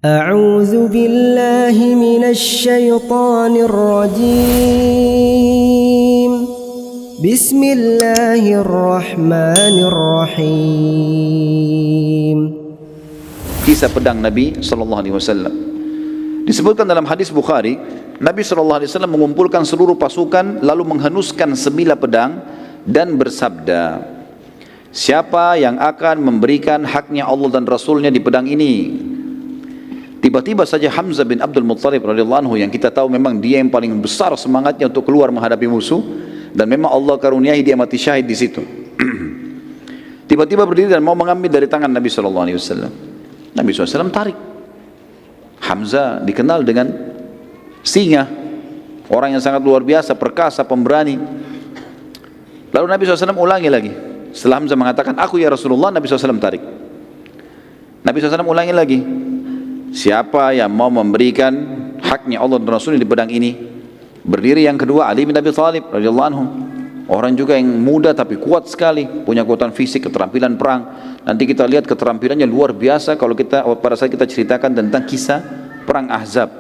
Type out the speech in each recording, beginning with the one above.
أعوذ بالله من الشيطان الرجيم بسم الله الرحمن الرحيم. Kisah pedang Nabi SAW. Disebutkan dalam hadis Bukhari, Nabi SAW mengumpulkan seluruh pasukan lalu menghenuskan sebilah pedang dan bersabda, siapa yang akan memberikan haknya Allah dan Rasulnya di pedang ini? Tiba-tiba saja Hamzah bin Abdul Muttalib radhiyallahu anhu, yang kita tahu memang dia yang paling besar semangatnya untuk keluar menghadapi musuh, dan memang Allah karuniai dia mati syahid di situ. Tiba-tiba berdiri dan mau mengambil dari tangan Nabi SAW. Nabi SAW tarik. Hamzah dikenal dengan singa, orang yang sangat luar biasa, perkasa, pemberani. Lalu Nabi SAW ulangi lagi. Setelah Hamzah mengatakan, aku ya Rasulullah, Nabi SAW tarik. Nabi SAW ulangi lagi, siapa yang mau memberikan haknya Allah dan Rasulnya di pedang ini? Berdiri yang kedua Ali bin Abi Thalib radhiyallahu anhu, orang juga yang muda tapi kuat sekali, punya kekuatan fisik, keterampilan perang. Nanti kita lihat keterampilannya luar biasa kalau pada saat kita ceritakan tentang kisah perang Ahzab.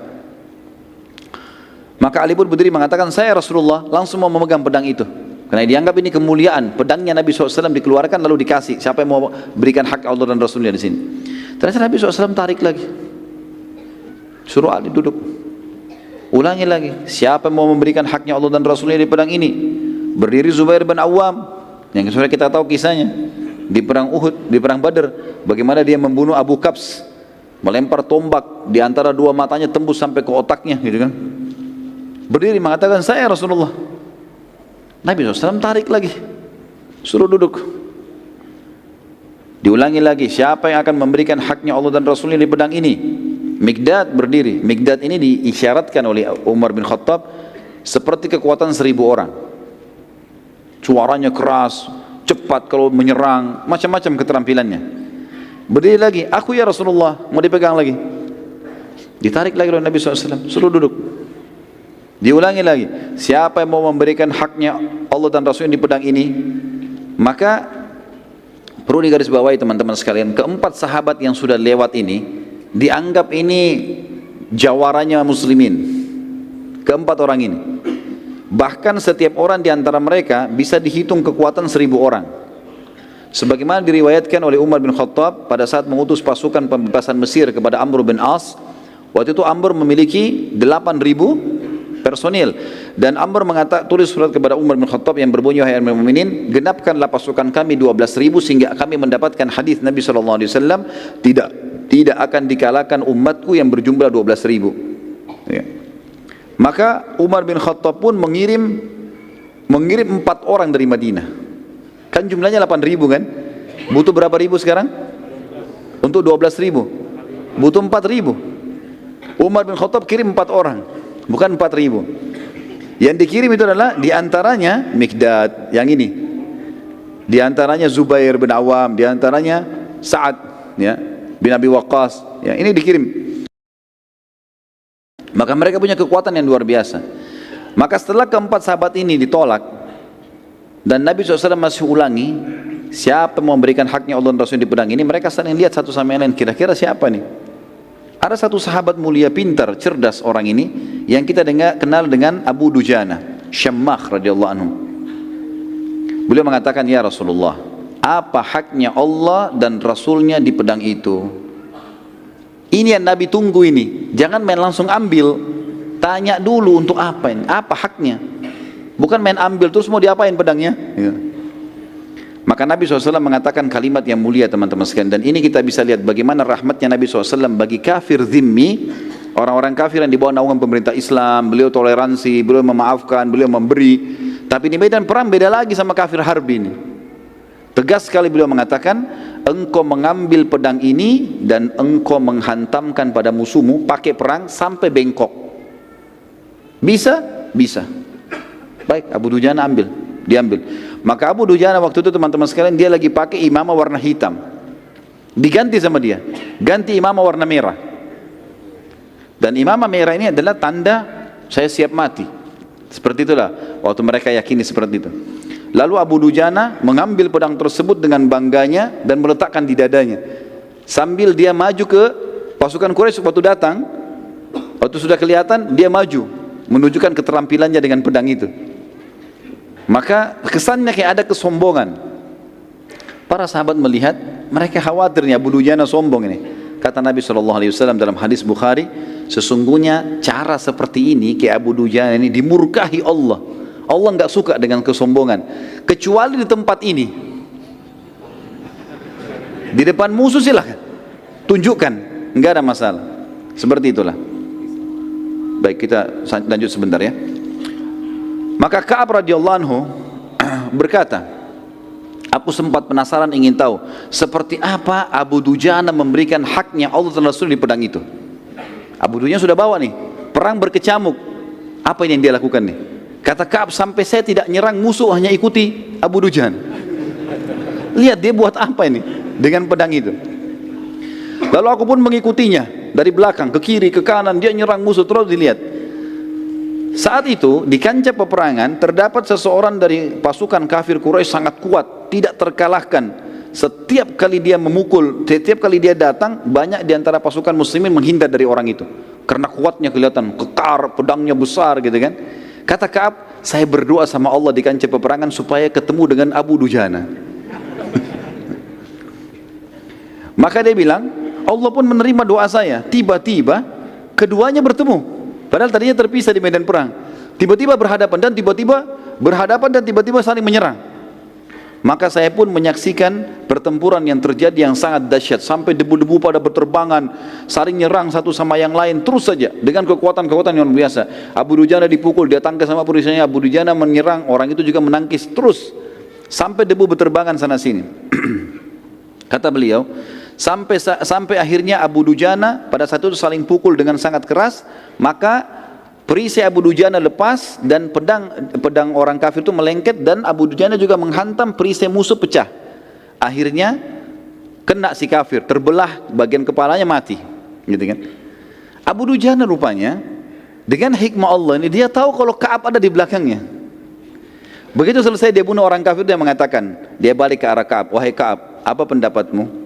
Maka Ali pun berdiri mengatakan, saya Rasulullah, langsung mau memegang pedang itu, karena dianggap ini kemuliaan. Pedangnya Nabi SAW dikeluarkan lalu dikasih, siapa yang mau berikan hak Allah dan Rasulnya di sini. Ternyata Nabi SAW tarik lagi, suruh Ali duduk. Ulangi lagi, siapa yang mau memberikan haknya Allah dan Rasulnya di pedang ini? Berdiri Zubair bin Awam, yang sudah kita tahu kisahnya di perang Uhud, di perang Badar, bagaimana dia membunuh Abu Kabs, melempar tombak di antara dua matanya tembus sampai ke otaknya, gitu kan. Berdiri mengatakan, saya Rasulullah. Nabi SAW tarik lagi, suruh duduk. Diulangi lagi, siapa yang akan memberikan haknya Allah dan Rasulnya di pedang ini? Mikdad berdiri. Mikdad ini diisyaratkan oleh Umar bin Khattab seperti kekuatan 1000 orang. Suaranya keras, cepat kalau menyerang, macam-macam keterampilannya. Berdiri lagi, aku ya Rasulullah, mau dipegang lagi. Ditarik lagi oleh Nabi SAW, suruh duduk. Diulangi lagi, siapa yang mau memberikan haknya Allah dan Rasulnya di pedang ini? Maka perlu digarisbawahi teman-teman sekalian, keempat sahabat yang sudah lewat ini dianggap ini jawaranya muslimin. Keempat orang ini, bahkan setiap orang di antara mereka bisa dihitung kekuatan 1000 orang. Sebagaimana diriwayatkan oleh Umar bin Khattab pada saat mengutus pasukan pembebasan Mesir kepada Amr bin As. Waktu itu Amr memiliki 8000 personil, dan Amr tulis surat kepada Umar bin Khattab yang berbunyi, wahai amirul mukminin, genapkanlah pasukan kami 12.000 sehingga kami mendapatkan hadis Nabi SAW, tidak akan dikalahkan umatku yang berjumlah 12.000. Ya. Maka Umar bin Khattab pun mengirim 4 orang dari Madinah. Kan jumlahnya 8.000 kan? Butuh berapa ribu sekarang? Untuk 12.000 butuh 4.000. Umar bin Khattab kirim 4 orang, bukan 4.000. Yang dikirim itu adalah diantaranya Mikdad, yang ini, diantaranya Zubair bin Awam, diantaranya Sa'ad bin Abi Waqqas, ini dikirim. Maka mereka punya kekuatan yang luar biasa. Maka setelah keempat sahabat ini ditolak dan Nabi SAW masih ulangi, siapa mau memberikan haknya Allah dan Rasul di pedang ini, mereka saling lihat satu sama lain, kira-kira siapa nih? Ada satu sahabat mulia, pintar, cerdas orang ini, yang kita kenal dengan Abu Dujana Syammah radhiyallahu anhu. Beliau mengatakan, ya Rasulullah, apa haknya Allah dan Rasulnya di pedang itu? Ini yang Nabi tunggu ini. Jangan main langsung ambil, tanya dulu untuk apa ini, apa haknya. Bukan main ambil terus mau diapain pedangnya. Maka Nabi SAW mengatakan kalimat yang mulia teman-teman sekalian, dan ini kita bisa lihat bagaimana rahmatnya Nabi SAW bagi kafir zimmi, orang-orang kafir yang di bawah naungan pemerintah Islam. Beliau toleransi, beliau memaafkan, beliau memberi. Tapi di medan perang beda lagi sama kafir harbi ini. Tegas sekali beliau mengatakan, engkau mengambil pedang ini dan engkau menghantamkan pada musuhmu pakai perang sampai bengkok. Bisa? Bisa. Baik, Abu Dujana diambil. Maka Abu Dujana waktu itu teman-teman sekalian, dia lagi pakai imamah warna hitam, diganti sama dia, ganti imamah warna merah. Dan imamah merah ini adalah tanda saya siap mati. Seperti itulah waktu mereka yakini seperti itu. Lalu Abu Dujana mengambil pedang tersebut dengan bangganya dan meletakkan di dadanya, sambil dia maju ke Pasukan Quraisy waktu datang, waktu sudah kelihatan, dia maju menunjukkan keterampilannya dengan pedang itu. Maka kesannya kayak ada kesombongan. Para sahabat melihat, mereka khawatirnya Abu Dujana sombong ini. Kata Nabi SAW dalam hadis Bukhari, sesungguhnya cara seperti ini kayak Abu Dujana ini dimurkahi Allah. Allah nggak suka dengan kesombongan, kecuali di tempat ini. Di depan musuh silahkan tunjukkan, nggak ada masalah. Seperti itulah. Baik, kita lanjut sebentar ya. Maka Ka'ab radhiyallahu anhu berkata, aku sempat penasaran ingin tahu seperti apa Abu Dujana memberikan haknya Allah dan Rasul di pedang itu. Abu Dujana sudah bawa nih, perang berkecamuk. Apa yang dia lakukan nih? Kata Ka'ab, sampai saya tidak nyerang musuh, hanya ikuti Abu Dujana. Lihat dia buat apa ini dengan pedang itu. Lalu aku pun mengikutinya dari belakang, ke kiri, ke kanan, dia nyerang musuh, terus dilihat. Saat itu di kancah peperangan terdapat seseorang dari pasukan kafir Quraisy sangat kuat, tidak terkalahkan. Setiap kali dia memukul, setiap kali dia datang, banyak di antara pasukan muslimin menghindar dari orang itu karena kuatnya kelihatan, kekar, pedangnya besar gitu kan. Kata Ka'ab, saya berdoa sama Allah di kancah peperangan supaya ketemu dengan Abu Dujana. Maka dia bilang, Allah pun menerima doa saya. Tiba-tiba keduanya bertemu. Padahal tadinya terpisah di medan perang. Tiba-tiba berhadapan dan tiba-tiba saling menyerang. Maka saya pun menyaksikan pertempuran yang terjadi yang sangat dahsyat, sampai debu-debu pada berterbangan, saling nyerang satu sama yang lain terus saja dengan kekuatan-kekuatan yang luar biasa. Abu Dujana dipukul, dia tangkis sama perisainya, Abu Dujana menyerang, orang itu juga menangkis terus sampai debu berterbangan sana sini. Kata beliau, sampai akhirnya Abu Dujana pada saat itu saling pukul dengan sangat keras, maka perisai Abu Dujana lepas dan pedang orang kafir itu melengket, dan Abu Dujana juga menghantam perisai musuh, pecah. Akhirnya kena si kafir, terbelah bagian kepalanya, mati, gitu kan. Abu Dujana rupanya dengan hikmah Allah ini dia tahu kalau Ka'ab ada di belakangnya. Begitu selesai dia bunuh orang kafir, dia mengatakan, dia balik ke arah Ka'ab, wahai Ka'ab, apa pendapatmu?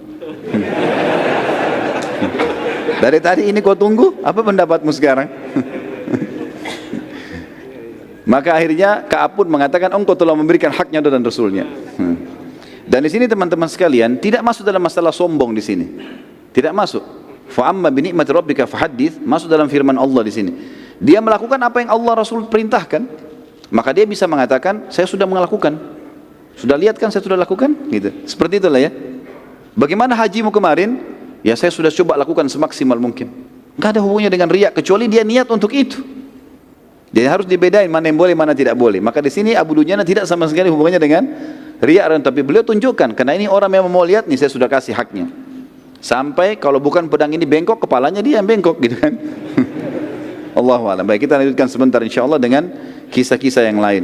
Dari tadi ini kau tunggu, apa pendapatmu sekarang? Maka akhirnya Ka'ab pun mengatakan, engkau telah memberikan haknya dan Rasulnya. Dan di sini teman-teman sekalian, tidak masuk dalam masalah sombong di sini. Tidak masuk. Fa amma bi ni'mati rabbika fahaddits, masuk dalam firman Allah di sini. Dia melakukan apa yang Allah Rasul perintahkan, maka dia bisa mengatakan, saya sudah melakukan. Sudah lihat kan saya sudah lakukan? Gitu. Seperti itulah ya. Bagaimana hajimu kemarin? Ya saya sudah coba lakukan semaksimal mungkin. Enggak ada hubungannya dengan riya, kecuali dia niat untuk itu. Dia harus dibedain mana yang boleh, mana tidak boleh. Maka di sini Abu Dujana tidak sama sekali hubungannya dengan riya, tapi beliau tunjukkan karena ini orang yang mau lihat nih, saya sudah kasih haknya. Sampai kalau bukan pedang ini bengkok, kepalanya dia yang bengkok gitu kan. Allahu a'lam. Baik, kita lanjutkan sebentar insyaallah dengan kisah-kisah yang lain.